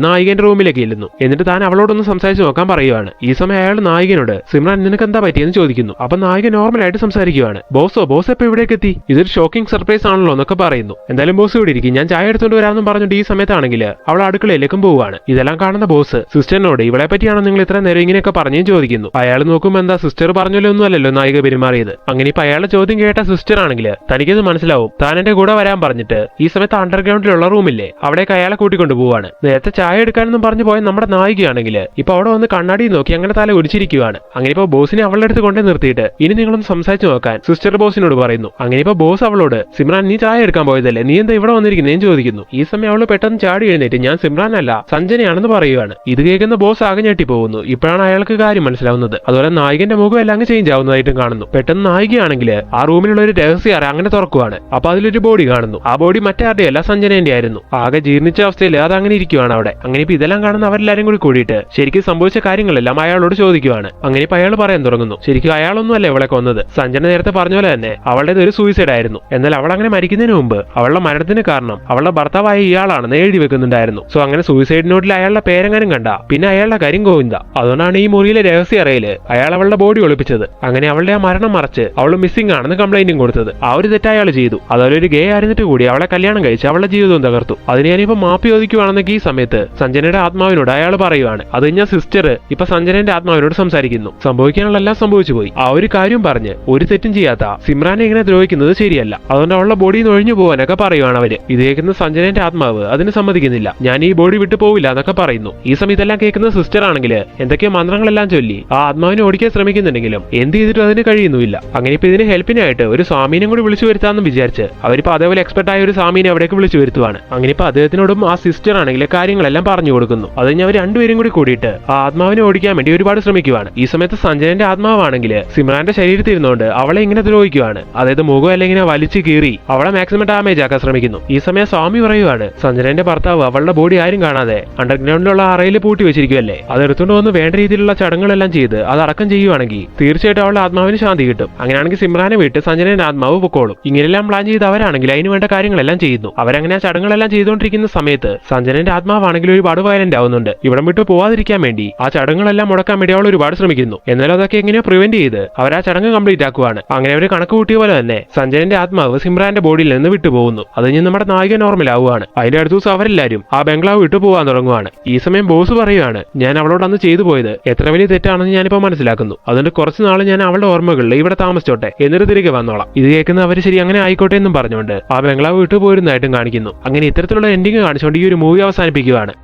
നായികന്റെ റൂമിലേക്ക് ചെല്ലുന്നു. എന്നിട്ട് താൻ അവളോടൊന്ന് സംസാരിച്ച് നോക്കാൻ പറയുവാണ്. ഈ സമയം അയാൾ നായികനോട് സിമ്രാൻ നിനക്ക് എന്താ പറ്റിയെന്ന് ചോദിക്കുന്നു. അപ്പൊ നായിക നോർമൽ ആയിട്ട് സംസാരിക്കുവാണ്. ബോസ് എപ്പോ ഇവിടേക്ക് എത്തി, ഇതൊരു ഷോക്കിംഗ് സർപ്രൈസ് ആണല്ലോ എന്നൊക്കെ പറയുന്നു. എന്തായാലും ബോസ് ഇവിടെ ഇരിക്കും, ഞാൻ ചായ എടുത്തോണ്ട് വരാമെന്നും പറഞ്ഞിട്ട് ഈ സമയത്താണെങ്കിൽ അവൾ അടുക്കളയിലേക്കും പോവുകയാണ്. ഇതെല്ലാം കാണുന്ന ബോസ് സിസ്റ്ററിനോട് ഇവളെ പറ്റിയാണോ നിങ്ങൾ ഇത്ര നേരം ഇങ്ങനെയൊക്കെ പറഞ്ഞും ചോദിക്കുന്നു. അയാൾ നോക്കുമ്പോൾ എന്താ സിസ്റ്റർ പറഞ്ഞല്ലോ ഒന്നും അല്ലല്ലോ നായിക പെരുമാറിയത്. അങ്ങനെ ഇപ്പൊ അയാളുടെ ചോദ്യം കേട്ട സിസ്റ്റർ ആണെങ്കിൽ തനിക്കത് മനസ്സിലാവും, താൻ എന്റെ കൂടെ വരാൻ പറഞ്ഞിട്ട് ഈ സമയത്ത് അണ്ടർഗ്രൗണ്ടിലുള്ള റൂമില്ലേ അവിടേക്ക് അയാളെ കൂട്ടിക്കൊണ്ട് പോവാണ്. നേരത്തെ ചായ എടുക്കാനെന്നും പറഞ്ഞു പോയ നമ്മുടെ നായികയാണെങ്കിൽ ഇപ്പൊ അവിടെ വന്ന് കണ്ണാടി നോക്കി അങ്ങനെ തല ഒടിച്ചിരിക്കുവാണ്. അങ്ങനെ ഇപ്പൊ ബോസിനെ അവളുടെ അടുത്ത് കൊണ്ടേ നിർത്തിയിട്ട് ഇനി നിങ്ങളൊന്ന് സംസാരിച്ചു നോക്കാൻ സിസ്റ്റർ ബോസിനോട് പറയുന്നു. അങ്ങനെ ഇപ്പൊ ബോസ് അവളോട് സിമ്രാൻ നീ ചായ എടുക്കാൻ പോയതല്ലേ, നീ എന്താ ഇവിടെ വന്നിരിക്കുന്നേന്ന് ചോദിക്കുന്നു. ഈ സമയം അവള് പെട്ടെന്ന് ചാടി എഴുന്നേറ്റ് ഞാൻ സിമ്രാൻ അല്ല സഞ്ജനയാണെന്ന് പറയുകയാണ്. ഇത് കേൾക്കുന്ന ബോസ് ആകെ ഞെട്ടി പോകുന്നു. ഇപ്പോഴാണ് അയാൾക്ക് കാര്യം മനസ്സിലാവുന്നത്. അതുപോലെ നായികന്റെ മുഖം എല്ലാം അങ്ങ് ചേഞ്ച് ആവുന്നതായിട്ടും കാണുന്നു. പെട്ടെന്ന് നായികയാണെങ്കിൽ ആ റൂമിലുള്ള ഒരു രഹസ്യ അറ അങ്ങനെ തുറക്കുവാണ്. അപ്പൊ അതിലൊരു ബോഡി കാണുന്നു. ആ ബോഡി മറ്റാരുടെ അല്ല സഞ്ജനന്റെ ആയിരുന്നു. ആകെ ജീർണിച്ച അവസ്ഥയിൽ അത് അങ്ങനെ ഇരിക്കുവാണ് അവിടെ. അങ്ങനെ ഇപ്പൊ ഇതെല്ലാം കാണുന്ന അവരെല്ലാരും കൂടിയിട്ട് ശരിക്കും സംഭവിച്ച കാര്യങ്ങളെല്ലാം അയാളോട് ചോദിക്കുവാണ്. അങ്ങനെ ഇപ്പൊ അയാൾ പറയാൻ തുടങ്ങുന്നു ശരിക്കും അയാളൊന്നും അല്ല ഇവളെ കൊന്നത്. സഞ്ജന നേരത്തെ പറഞ്ഞ പോലെ തന്നെ അവളുടേത് ഒരു സൂയിസൈഡ് ആയിരുന്നു. എന്നാൽ അവൾ അങ്ങനെ മരിക്കുന്നതിന് മുമ്പ് അവളുടെ മരണത്തിന് കാരണം അവളുടെ ഭർത്താവായ ഇയാളാണെന്ന് എഴുതി വെക്കുന്നുണ്ടായിരുന്നു. സോ അങ്ങനെ സൂയിസൈഡ് നോട്ടിൽ അയാളുടെ പേരെങ്ങാനും കണ്ട പിന്നെ അയാളുടെ കാര്യം ഗോവിന്ദ. അതുകൊണ്ടാണ് ഈ മുറിയിലെ രഹസ്യ അറയില് അയാൾ അവളുടെ ബോഡി ഒളിപ്പിച്ചത്. അങ്ങനെ അവളുടെ ആ മരണം മറച്ച് അവൾ മിസ്സിംഗ് ആണെന്ന് കംപ്ലൈന്റും കൊടുത്തത്. ആ ഒരു തെറ്റ് അയാൾ ചെയ്തു. അതുപോലെ ഒരു ഗേ ആയിരുന്നിട്ട് കൂടി അവളെ കല്യാണം കഴിച്ച് അവളുടെ ജീവിതവും തകർത്തു. അതിന് ഞാനിപ്പോ മാപ്പി ചോദിക്കുവാണെന്നൊക്കെ ഈ സമയത്ത് സഞ്ജനയുടെ ആത്മാവിനോട് അയാൾ പറയുവാണ്. അത് ഞാൻ സിസ്റ്റർ ഇപ്പൊ സഞ്ജനന്റെ ആത്മാവിനോട് സംസാരിക്കുന്നു. സംഭവിക്കാനുള്ളെല്ലാം സംഭവിച്ചു പോയി. ആ ഒരു കാര്യം പറഞ്ഞ് ഒരു തെറ്റും ചെയ്യാത്ത സിമ്രാനെ ഇങ്ങനെ ദ്രോഹിക്കുന്നത് ശരിയല്ല. അതുകൊണ്ട് അവളുടെ ബോഡിയിൽ നിന്ന് ഒഴിഞ്ഞു പോകാനൊക്കെ പറയുവാണ് അവര്. ഇത് കേൾക്കുന്ന സഞ്ജനന്റെ ആത്മാവ് അതിന് സമ്മതിക്കുന്നില്ല. ഞാൻ ഈ ബോഡി വിട്ടു പോവില്ല എന്നൊക്കെ പറയുന്നു. ഈ സമയത്തെല്ലാം കേൾക്കുന്ന സിസ്റ്റർ ആണെങ്കിൽ എന്തൊക്കെയോ മന്ത്രങ്ങളെല്ലാം ചൊല്ലി ആ ആത്മാവിനെ ഓടിക്കാൻ ശ്രമിക്കുന്നുണ്ടെങ്കിലും എന്ത് ചെയ്തിട്ടും അതിന് കഴിയുന്നില്ല. അങ്ങനെ ഇപ്പൊ ഇതിന് ഹെൽപ്പിനായിട്ട് ഒരു സ്വാമീനെ കൂടി വിളിച്ചു വരുത്താമെന്ന് വിചാരിച്ച് അവരിപ്പോ അതേപോലെ എക്സ്പെർട്ട് ആയ ഒരു സ്വാമീനെ അവിടേക്ക് വിളിച്ചു വരുത്തുവാണ്. അങ്ങനെ ഇപ്പൊ അദ്ദേഹത്തിനോടും ആ സിസ്റ്റർ ആണെങ്കിൽ കാര്യങ്ങളെല്ലാം പറഞ്ഞു കൊടുക്കുന്നു. അത് കഴിഞ്ഞ് അവർ രണ്ടുപേരും കൂടി കൂടിയിട്ട് ആ ആത്മാവിനെ ഓടിക്കാൻ വേണ്ടി ഒരുപാട് ശ്രമിക്കുവാണ്. ഈ സമയത്ത് സഞ്ജയന്റെ ആത്മാവാണെങ്കിൽ സിമ്രാന്റെ ശരീരത്തിൽ ഇരുന്നുകൊണ്ട് അവളെ ഇങ്ങനെ ദ്രോഹിക്കുവാണ്. അതായത് മുഖം എല്ലാം ഇങ്ങനെ വലിച്ചു കീറി അവളെ മാക്സിമം ഡാമേജ് ആക്കാൻ ശ്രമിക്കുന്നു. ഈ സമയം സ്വാമി പറയുവാണ് സഞ്ജയന്റെ ഭർത്താവ് അവളുടെ ബോഡി ആരും കാണാതെ അണ്ടർഗ്രൗണ്ടിലുള്ള അറയിൽ പൂട്ടി വെച്ചിരിക്കുമല്ലേ, അത് എടുത്തുകൊണ്ട് വന്ന് വേണ്ട രീതിയിലുള്ള ചടങ്ങുകളെല്ലാം ചെയ്ത് അത് അടക്കം ചെയ്യുവാണെങ്കിൽ തീർച്ചയായിട്ടും അവളുടെ ആത്മാവിന് ശാന്തി കിട്ടും. അങ്ങനെയാണെങ്കിൽ സിമ്രാനെ വിട്ട് സഞ്ജയന്റെ ആത്മാവ് പൊക്കോളും. ഇങ്ങനെയെല്ലാം പ്ലാൻ ചെയ്ത് അവരാണെങ്കിൽ അതിന് വേണ്ട കാര്യങ്ങളെല്ലാം ചെയ്യുന്നു. അവരങ്ങനെ ആ ചടങ്ങുകളെല്ലാം ചെയ്തുകൊണ്ടിരിക്കുന്ന സമയത്ത് സഞ്ജയന്റെ ആത്മാവാണെങ്കിൽ ഒരുപാട് വയലന്റ് ആവുന്നുണ്ട്. ഇവിടം വിട്ട് പോവാതിരിക്കാൻ വേണ്ടി ആ ചടങ്ങുകളെല്ലാം മുടക്കാൻ വേണ്ടി അവൾ ഒരുപാട് ശ്രമിക്കുന്നു. എന്നാൽ അതൊക്കെ എങ്ങനെയോ പ്രിവെന്റ് ചെയ്ത് അവർ ആ ചടങ്ങ് കംപ്ലീറ്റ് ആക്കുവാണ്. അങ്ങനെ അവർ കണക്ക് കൂട്ടിയ പോലെ തന്നെ സഞ്ജയന്റെ ആത്മാവ് സിമ്രാന്റെ ബോഡിയിൽ നിന്ന് വിട്ടുപോകുന്നു. അത് കഴിഞ്ഞ് നമ്മുടെ നായിക നോർമൽ ആവുകയാണ്. അതിന്റെ അടുത്ത ദിവസം അവരെല്ലാരും ആ ബംഗ്ലാവ് വിട്ടു പോകാൻ തുടങ്ങുവാണ്. ഈ സമയം ബോസ് പറയുകയാണ് ഞാൻ അവളോട് അന്ന് ചെയ്തു പോയത് എത്ര വലിയ തെറ്റാണെന്ന് ഞാനിപ്പോ മനസ്സിലാക്കുന്നു. അതുകൊണ്ട് കുറച്ച് നാൾ ഞാൻ അവളുടെ ഓർമ്മകളിൽ ഇവിടെ താമസിച്ചോട്ടെ, എന്നിട്ട് തിരികെ വന്നോളാം. ഇത് കേൾക്കുന്ന അവർ ശരി അങ്ങനെ ആയിക്കോട്ടെ എന്നും പറഞ്ഞുകൊണ്ട് ആ ബംഗ്ലാവ് വിട്ടു പോയിരുന്നതായിട്ടും കാണിക്കുന്നു. അങ്ങനെ ഇത്തരത്തിലുള്ള എൻഡിങ് കാണിച്ചുകൊണ്ട് ഈ ഒരു മൂവി അവസാനിപ്പിക്കുകയാണ്.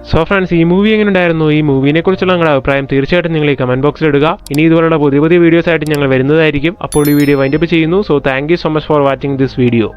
സോ ഫ്രണ്ട്സ്, ഈ മൂവി എങ്ങനെ ഉണ്ടായിരുന്നു? ഈ മൂവിനെ കുറിച്ചുള്ള നിങ്ങളുടെ അഭിപ്രായം തീർച്ചയായിട്ടും നിങ്ങൾ ഈ കമന്റ് ബോക്സിൽ ഇടുക. ഇനി ഇതുപോലുള്ള പുതിയ പുതിയ വീഡിയോസ് ആയിട്ട് ഞങ്ങൾ വരുന്നതായിരിക്കും. അപ്പോൾ ഈ വീഡിയോ വൈൻഡപ്പ് ചെയ്യുന്നു. So thank you so much for watching this video.